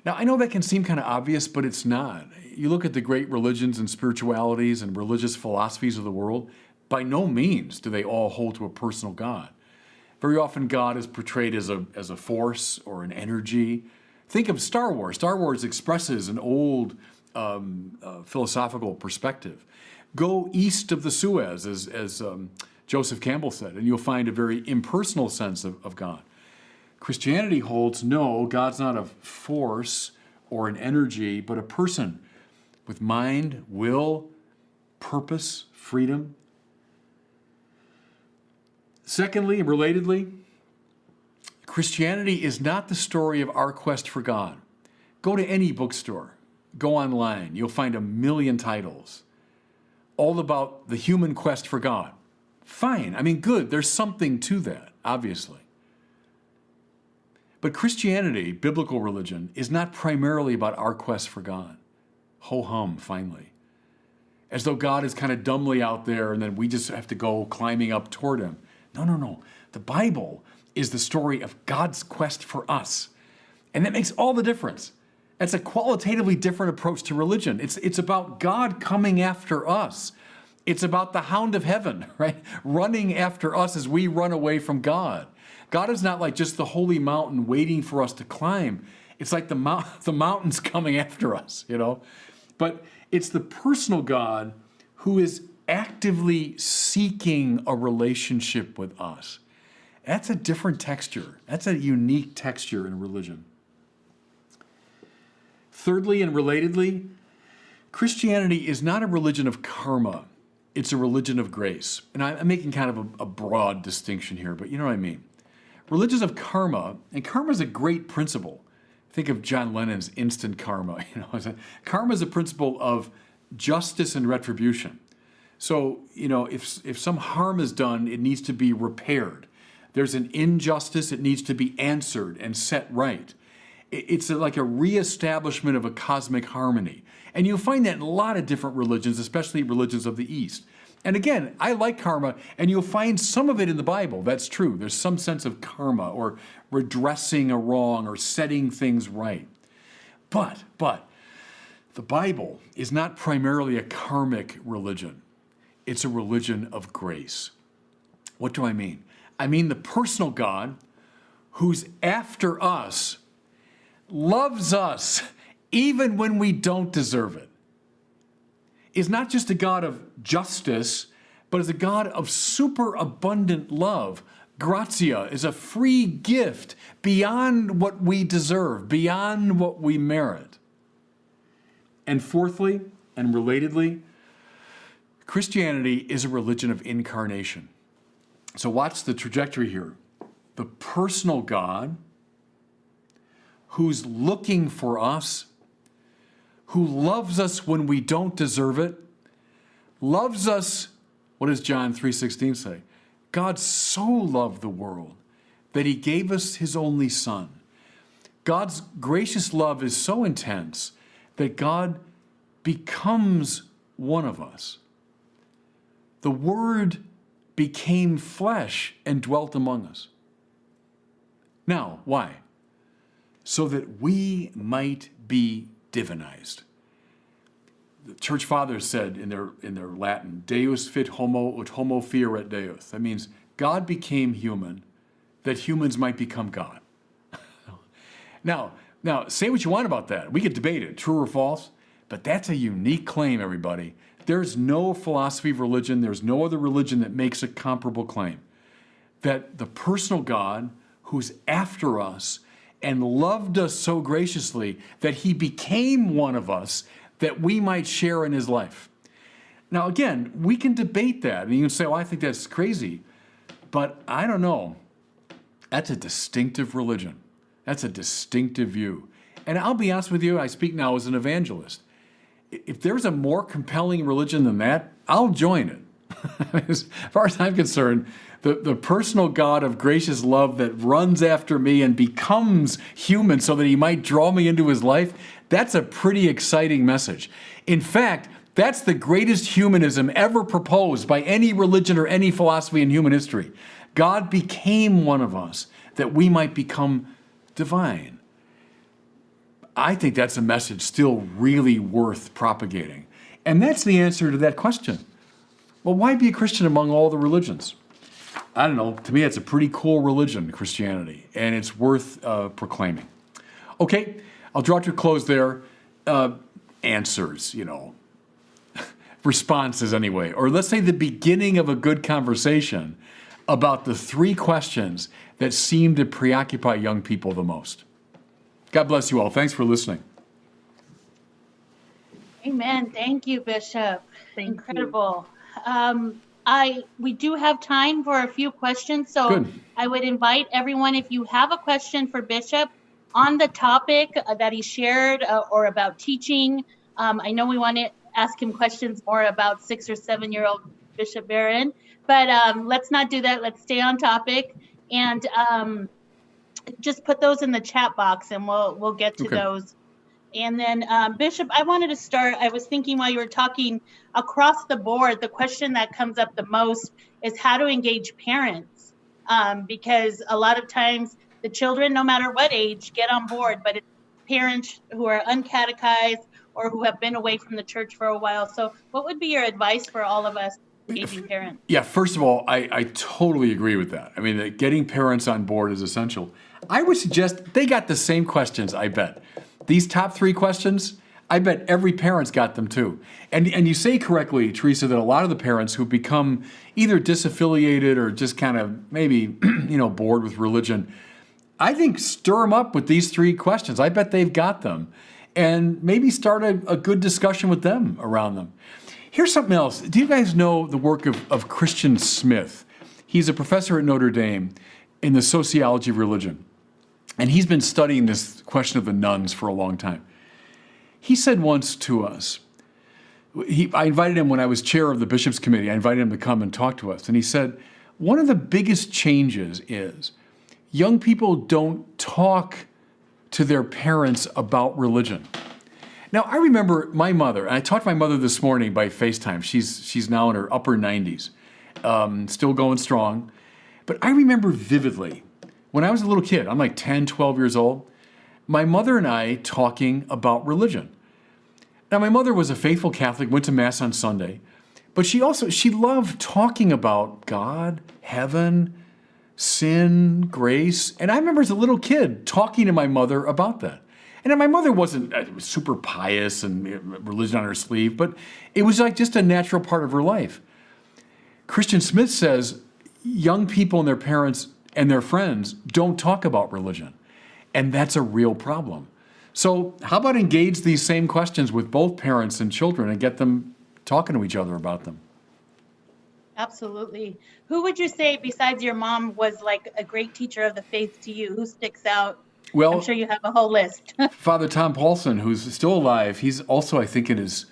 Now, I know that can seem kind of obvious, but it's not. You look at the great religions and spiritualities and religious philosophies of the world, by no means do they all hold to a personal God. Very often God is portrayed as a force or an energy. Think of Star Wars. Star Wars expresses an old philosophical perspective. Go east of the Suez, as Joseph Campbell said, and you'll find a very impersonal sense of God. Christianity holds, no, God's not a force or an energy, but a person with mind, will, purpose, freedom. Secondly, and relatedly, Christianity is not the story of our quest for God. Go to any bookstore, go online, you'll find a million titles, all about the human quest for God. Fine, good, there's something to that, obviously. But Christianity, biblical religion, is not primarily about our quest for God. Ho-hum, finally. As though God is kind of dumbly out there and then we just have to go climbing up toward him. No. The Bible is the story of God's quest for us. And that makes all the difference. That's a qualitatively different approach to religion. It's about God coming after us. It's about the hound of heaven, right? Running after us as we run away from God. God is not like just the holy mountain waiting for us to climb. It's like the mountain's coming after us, But it's the personal God who is actively seeking a relationship with us. That's a different texture. That's a unique texture in religion. Thirdly and relatedly, Christianity is not a religion of karma. It's a religion of grace. And I'm making kind of a broad distinction here, but you know what I mean. Religions of karma, and karma is a great principle. Think of John Lennon's instant karma. Karma is a principle of justice and retribution. So, if some harm is done, it needs to be repaired. There's an injustice, it needs to be answered and set right. It's like a reestablishment of a cosmic harmony. And you'll find that in a lot of different religions, especially religions of the East. And again, I like karma, and you'll find some of it in the Bible. That's true. There's some sense of karma or redressing a wrong or setting things right. But the Bible is not primarily a karmic religion. It's a religion of grace. What do I mean? I mean the personal God who's after us, loves us even when we don't deserve it. is not just a God of justice, but is a God of superabundant love. Gratia is a free gift beyond what we deserve, beyond what we merit. And fourthly, and relatedly, Christianity is a religion of incarnation. So watch the trajectory here. The personal God who's looking for us, who loves us when we don't deserve it, loves us, what does John 3:16 say? God so loved the world that he gave us his only son. God's gracious love is so intense that God becomes one of us. The Word became flesh and dwelt among us. Now, why? So that we might be divinized. The church fathers said in their Latin, Deus fit homo ut homo fieret Deus. That means God became human that humans might become God. Now, say what you want about that. We could debate it, true or false, but that's a unique claim, everybody. There's no philosophy of religion, there's no other religion that makes a comparable claim. That the personal God who's after us and loved us so graciously that he became one of us that we might share in his life. Now, again, we can debate that. And you can say, well, I think that's crazy. But I don't know. That's a distinctive religion. That's a distinctive view. And I'll be honest with you, I speak now as an evangelist. If there's a more compelling religion than that, I'll join it. As far as I'm concerned, the personal God of gracious love that runs after me and becomes human so that he might draw me into his life, that's a pretty exciting message. In fact, that's the greatest humanism ever proposed by any religion or any philosophy in human history. God became one of us that we might become divine. I think that's a message still really worth propagating. And that's the answer to that question. Well, why be a Christian among all the religions? I don't know. To me, it's a pretty cool religion, Christianity, and it's worth proclaiming. Okay, I'll draw to a close there. Answers, responses anyway, or let's say the beginning of a good conversation about the three questions that seem to preoccupy young people the most. God bless you all. Thanks for listening. Amen. Thank you, Bishop. Incredible. You. We do have time for a few questions, so Good. I would invite everyone, if you have a question for Bishop on the topic that he shared or about teaching. I know we want to ask him questions more about 6 or 7-year-old Bishop Barron, but let's not do that. Let's stay on topic and just put those in the chat box, and we'll get to those. And then, Bishop, I wanted to start, I was thinking while you were talking, across the board, the question that comes up the most is how to engage parents. Because a lot of times the children, no matter what age, get on board, but it's parents who are uncatechized or who have been away from the church for a while. So what would be your advice for all of us engaging parents? Yeah, first of all, I totally agree with that. I mean, getting parents on board is essential. I would suggest they got the same questions, I bet. These top 3 questions, I bet every parent's got them too. And you say correctly, Teresa, that a lot of the parents who become either disaffiliated or just kind of maybe, bored with religion, I think stir them up with these 3 questions. I bet they've got them. And maybe start a good discussion with them around them. Here's something else. Do you guys know the work of Christian Smith? He's a professor at Notre Dame in the sociology of religion. And he's been studying this question of the nuns for a long time. He said once to us, I invited him when I was chair of the Bishops' Committee, I invited him to come and talk to us. And he said, one of the biggest changes is young people don't talk to their parents about religion. Now, I remember my mother, and I talked to my mother this morning by FaceTime. She's now in her upper 90s, still going strong. But I remember vividly, when I was a little kid, I'm like 10, 12 years old, my mother and I talking about religion. Now, my mother was a faithful Catholic, went to Mass on Sunday, but she loved talking about God, heaven, sin, grace. And I remember as a little kid talking to my mother about that. And my mother wasn't super pious and religion on her sleeve, but it was like just a natural part of her life. Christian Smith says young people and their parents and their friends don't talk about religion. And that's a real problem. So how about engage these same questions with both parents and children and get them talking to each other about them? Absolutely. Who would you say, besides your mom, was like a great teacher of the faith to you? Who sticks out? Well, I'm sure you have a whole list. Father Tom Paulson, who's still alive, he's also, I think, in his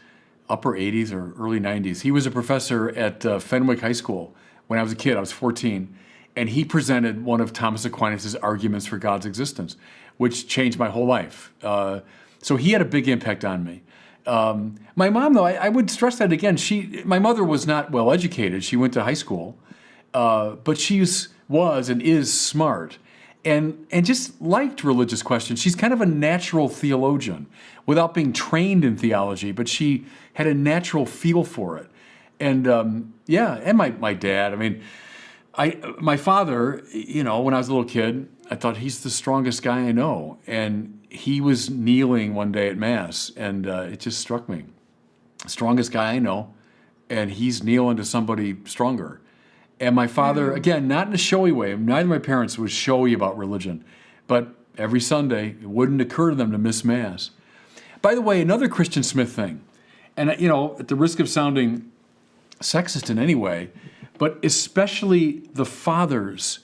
upper 80s or early 90s. He was a professor at Fenwick High School when I was a kid. I was 14. And he presented one of Thomas Aquinas' arguments for God's existence, which changed my whole life. So he had a big impact on me. My mom, though, I would stress that again. My mother was not well educated. She went to high school, but she was and is smart, and just liked religious questions. She's kind of a natural theologian, without being trained in theology, but she had a natural feel for it. And and my dad. I mean, my father. You know, when I was a little kid, I thought he's the strongest guy I know, and he was kneeling one day at Mass, and it just struck me. Strongest guy I know, and he's kneeling to somebody stronger. And my father, again, not in a showy way, neither of my parents was showy about religion, but every Sunday, it wouldn't occur to them to miss Mass. By the way, another Christian Smith thing, and you know, at the risk of sounding sexist in any way, but especially the father's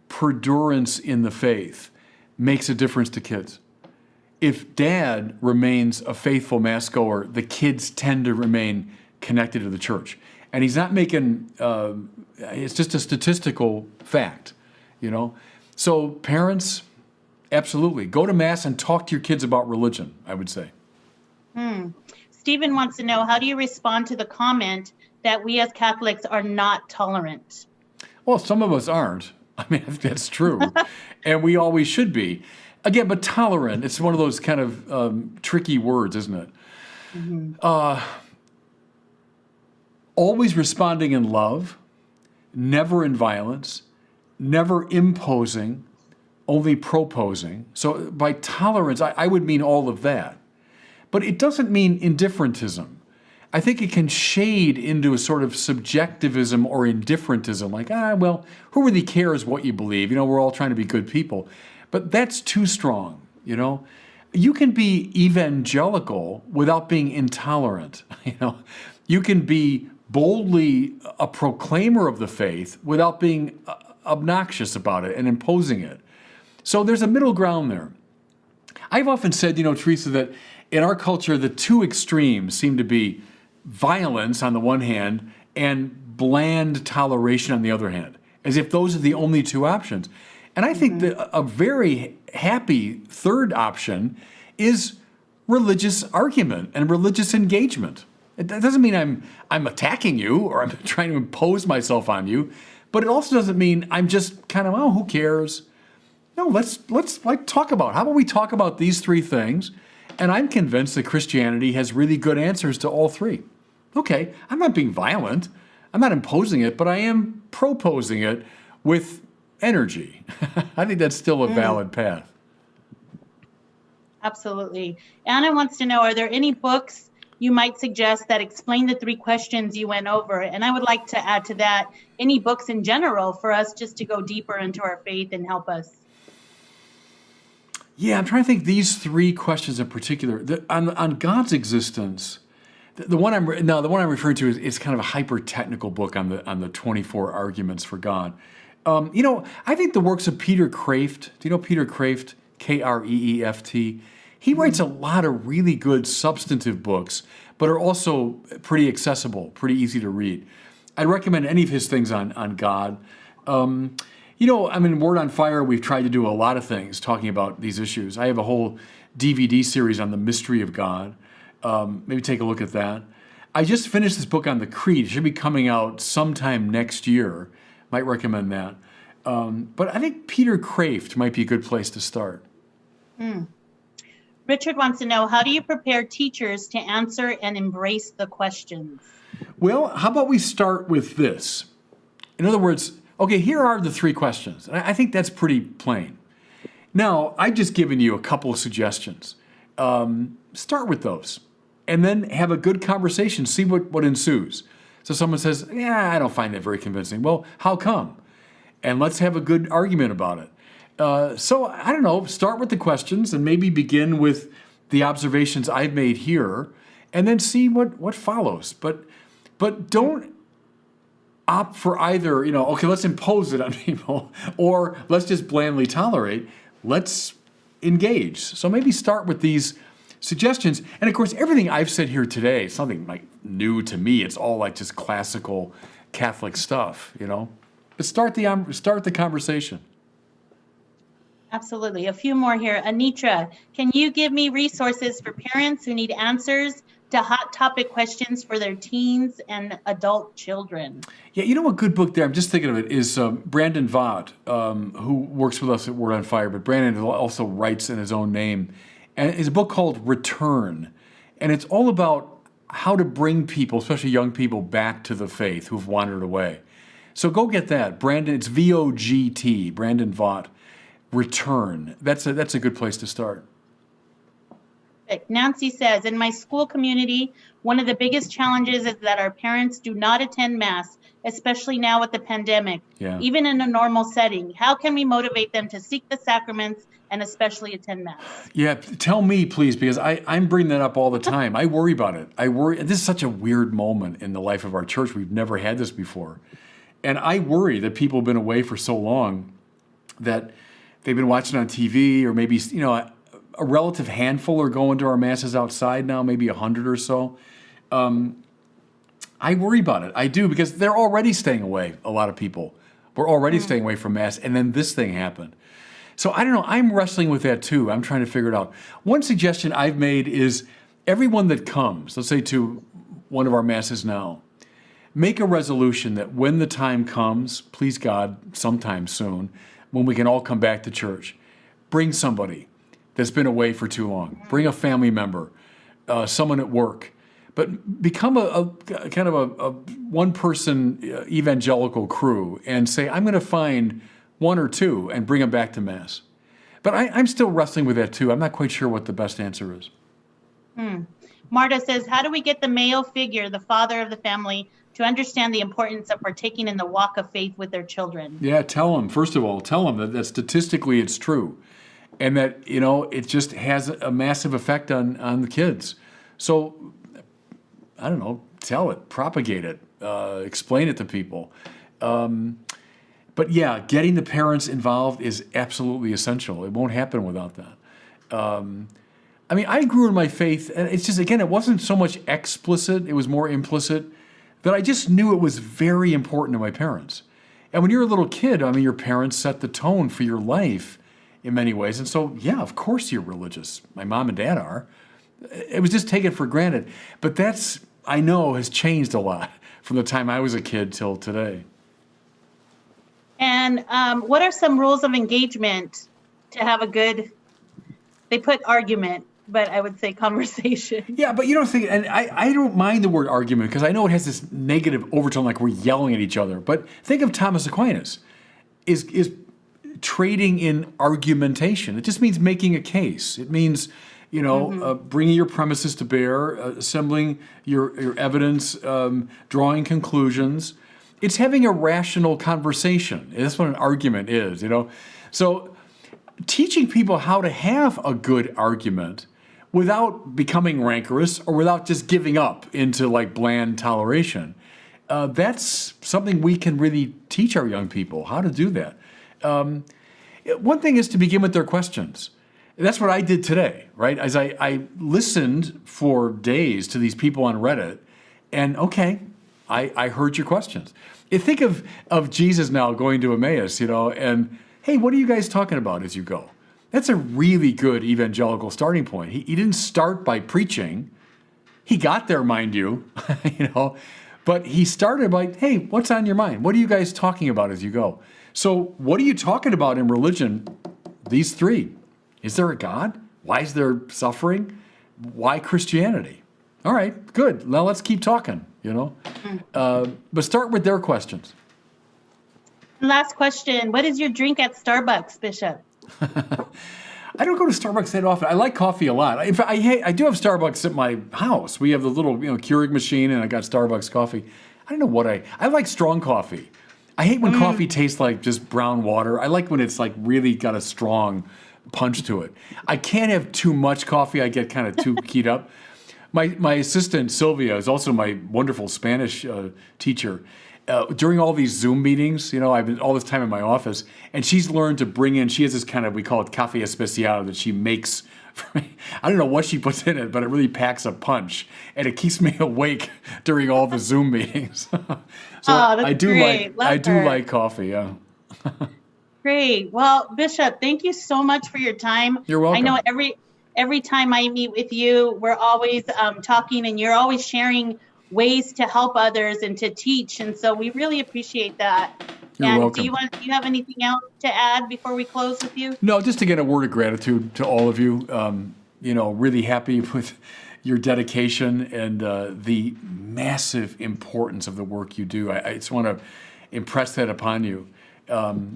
perdurance in the faith makes a difference to kids. If dad remains a faithful Mass goer, the kids tend to remain connected to the church. And he's not making, it's just a statistical fact, you know? So parents, absolutely, go to Mass and talk to your kids about religion, I would say. Stephen wants to know, how do you respond to the comment that we as Catholics are not tolerant? Well, some of us aren't. I mean, that's true. And we always should be. Again, but tolerant, it's one of those kind of tricky words, isn't it? Always responding in love, never in violence, never imposing, only proposing. So by tolerance, I would mean all of that. But it doesn't mean indifferentism. I think it can shade into a sort of subjectivism or indifferentism, like, well, who really cares what you believe? You know, we're all trying to be good people. But that's too strong, you know? You can be evangelical without being intolerant, you know? You can be boldly a proclaimer of the faith without being obnoxious about it and imposing it. So there's a middle ground there. I've often said, you know, Teresa, that in our culture, the two extremes seem to be violence on the one hand and bland toleration on the other hand, as if those are the only two options. And I think that a very happy third option is religious argument and religious engagement. It doesn't mean I'm attacking you or I'm trying to impose myself on you, but it also doesn't mean I'm just kind of, oh, who cares? No, let's like talk about, how about we talk about these three things? And I'm convinced that Christianity has really good answers to all three. Okay, I'm not being violent. I'm not imposing it, but I am proposing it with energy. I think that's still a valid path. Absolutely. Anna wants to know, are there any books you might suggest that explain the three questions you went over? And I would like to add to that, any books in general for us just to go deeper into our faith and help us. Yeah, I'm trying to think these three questions in particular. On God's existence, the one I'm referring to is kind of a hyper-technical book on the 24 arguments for God. You know, I think the works of Peter Kreeft, do you know Peter Kreeft? Kreeft. He writes a lot of really good substantive books, but are also pretty accessible, pretty easy to read. I'd recommend any of his things on God. You know, I mean, Word on Fire, we've tried to do a lot of things talking about these issues. I have a whole DVD series on the mystery of God. Maybe take a look at that. I just finished this book on the Creed. It should be coming out sometime next year. Might recommend that. But I think Peter Kreeft might be a good place to start. Richard wants to know, how do you prepare teachers to answer and embrace the questions? Well, how about we start with this? In other words, okay, here are the three questions. And I think that's pretty plain. Now, I've just given you a couple of suggestions. Start with those and then have a good conversation. See what ensues. So someone says, yeah, I don't find that very convincing. Well, how come? And let's have a good argument about it. So I don't know, start with the questions and maybe begin with the observations I've made here and then see what follows. But don't opt for either, okay, let's impose it on people or let's just blandly tolerate. Let's engage. So maybe start with these suggestions. And of course, everything I've said here today, it's nothing like new to me. It's all like just classical Catholic stuff, But start the conversation. Absolutely. A few more here. Anitra, can you give me resources for parents who need answers to hot topic questions for their teens and adult children? Yeah, a good book there, I'm just thinking of it, is Brandon Vaught, who works with us at Word on Fire, but Brandon also writes in his own name. And it's a book called Return. And it's all about how to bring people, especially young people, back to the faith who've wandered away. So go get that. Brandon, it's VOGT, Brandon Vaught, Return. That's a good place to start. Nancy says, in my school community, one of the biggest challenges is that our parents do not attend Mass, especially now with the pandemic, even in a normal setting. How can we motivate them to seek the sacraments and especially attend Mass? Yeah, tell me, please, because I'm bringing that up all the time. I worry about it. This is such a weird moment in the life of our church. We've never had this before. And I worry that people have been away for so long that they've been watching on TV, or maybe, a relative handful are going to our Masses outside now, maybe 100 or so. I worry about it. I do, because they're already staying away, a lot of people. We're already staying away from Mass, and then this thing happened. So I don't know. I'm wrestling with that too. I'm trying to figure it out. One suggestion I've made is everyone that comes, let's say to one of our Masses now, make a resolution that when the time comes, please God, sometime soon, when we can all come back to church, bring somebody that's been away for too long. Bring a family member, someone at work, but become a kind of a one-person evangelical crew and say, I'm going to find one or two and bring them back to Mass. But I'm still wrestling with that too. I'm not quite sure what the best answer is. Marta says, how do we get the male figure, the father of the family, to understand the importance of partaking in the walk of faith with their children? Yeah, tell them, first of all, that statistically it's true. And that, it just has a massive effect on the kids. So, I don't know, tell it, propagate it, explain it to people. But yeah, getting the parents involved is absolutely essential. It won't happen without that. I grew in my faith, and it's just, again, it wasn't so much explicit, it was more implicit, that I just knew it was very important to my parents. And when you're a little kid, your parents set the tone for your life in many ways. And so, yeah, of course you're religious. My mom and dad are. It was just taken for granted. But that's, I know, has changed a lot from the time I was a kid till today. And what are some rules of engagement to have a good, they put argument, but I would say conversation. Yeah, but you don't think, and I don't mind the word argument because I know it has this negative overtone like we're yelling at each other. But think of Thomas Aquinas. Is trading in argumentation. It just means making a case. It means, bringing your premises to bear, assembling your evidence, drawing conclusions. It's having a rational conversation. That's what an argument is, So teaching people how to have a good argument without becoming rancorous or without just giving up into like bland toleration, that's something we can really teach our young people, how to do that. One thing is to begin with their questions. That's what I did today, right? As I listened for days to these people on Reddit, and okay, I heard your questions. You think of Jesus now going to Emmaus, and hey, what are you guys talking about as you go? That's a really good evangelical starting point. He didn't start by preaching. He got there, mind you, but he started by, hey, what's on your mind? What are you guys talking about as you go? So what are you talking about in religion? These three. Is there a God? Why is there suffering? Why Christianity? All right, good. Now let's keep talking, But start with their questions. Last question. What is your drink at Starbucks, Bishop? I don't go to Starbucks that often. I like coffee a lot. In fact, I do have Starbucks at my house. We have the little, Keurig machine, and I got Starbucks coffee. I don't know what I like strong coffee. I hate when coffee tastes like just brown water. I like when it's like really got a strong punch to it. I can't have too much coffee. I get kind of too keyed up. My assistant Sylvia is also my wonderful Spanish teacher. During all these Zoom meetings, I've been all this time in my office, and she's learned to bring in. She has this kind of, we call it café especial, that she makes for me. I don't know what she puts in it, but it really packs a punch, and it keeps me awake during all the Zoom meetings. So Oh, that's I do great. Love I do her. like coffee. Yeah. Great. Well, Bishop, thank you so much for your time. You're welcome. I know every time I meet with you, we're always talking, and you're always sharing ways to help others and to teach, and so we really appreciate that. You're and welcome. Do you have anything else to add before we close with you? No, just to get a word of gratitude to all of you. Really happy with your dedication and the massive importance of the work you do. I just want to impress that upon you.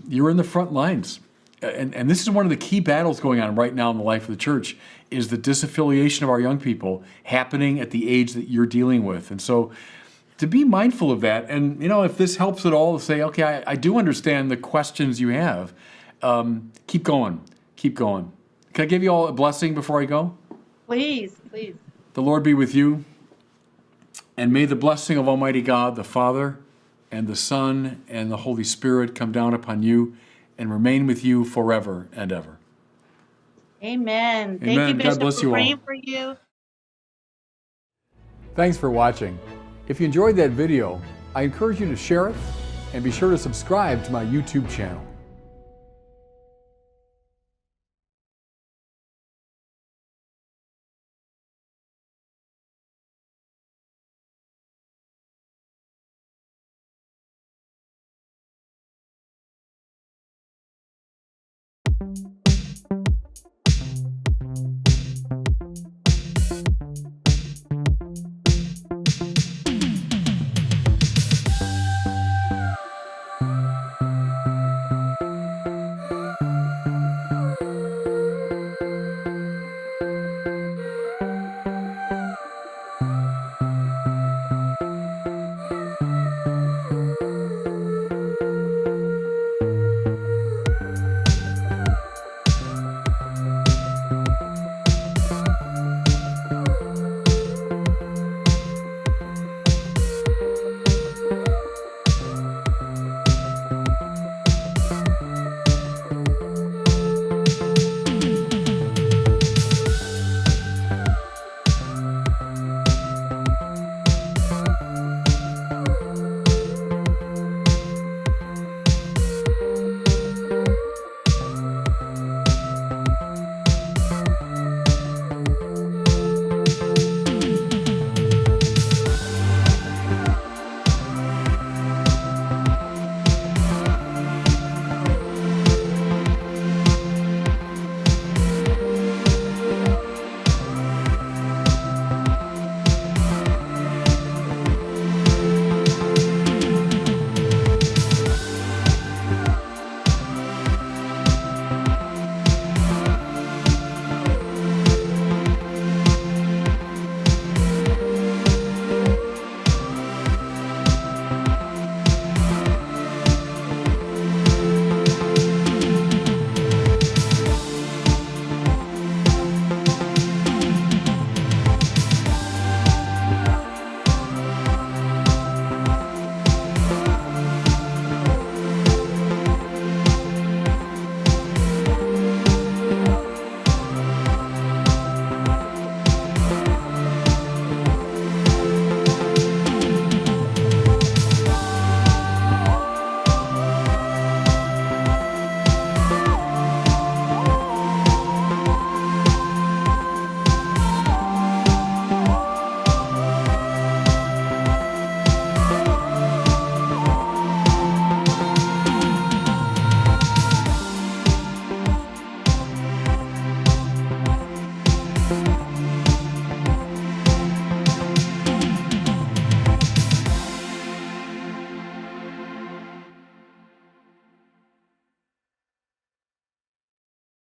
You're in the front lines. And this is one of the key battles going on right now in the life of the church, is the disaffiliation of our young people happening at the age that you're dealing with. And so to be mindful of that, and if this helps at all, to say, okay, I do understand the questions you have. Keep going. Keep going. Can I give you all a blessing before I go? Please, please. The Lord be with you, and may the blessing of Almighty God, the Father, and the Son, and the Holy Spirit come down upon you and remain with you forever and ever. Amen. Thank Amen. you, God Bishop. bless We're you all. praying for you. Thanks for watching. If you enjoyed that video, I encourage you to share it and be sure to subscribe to my YouTube channel.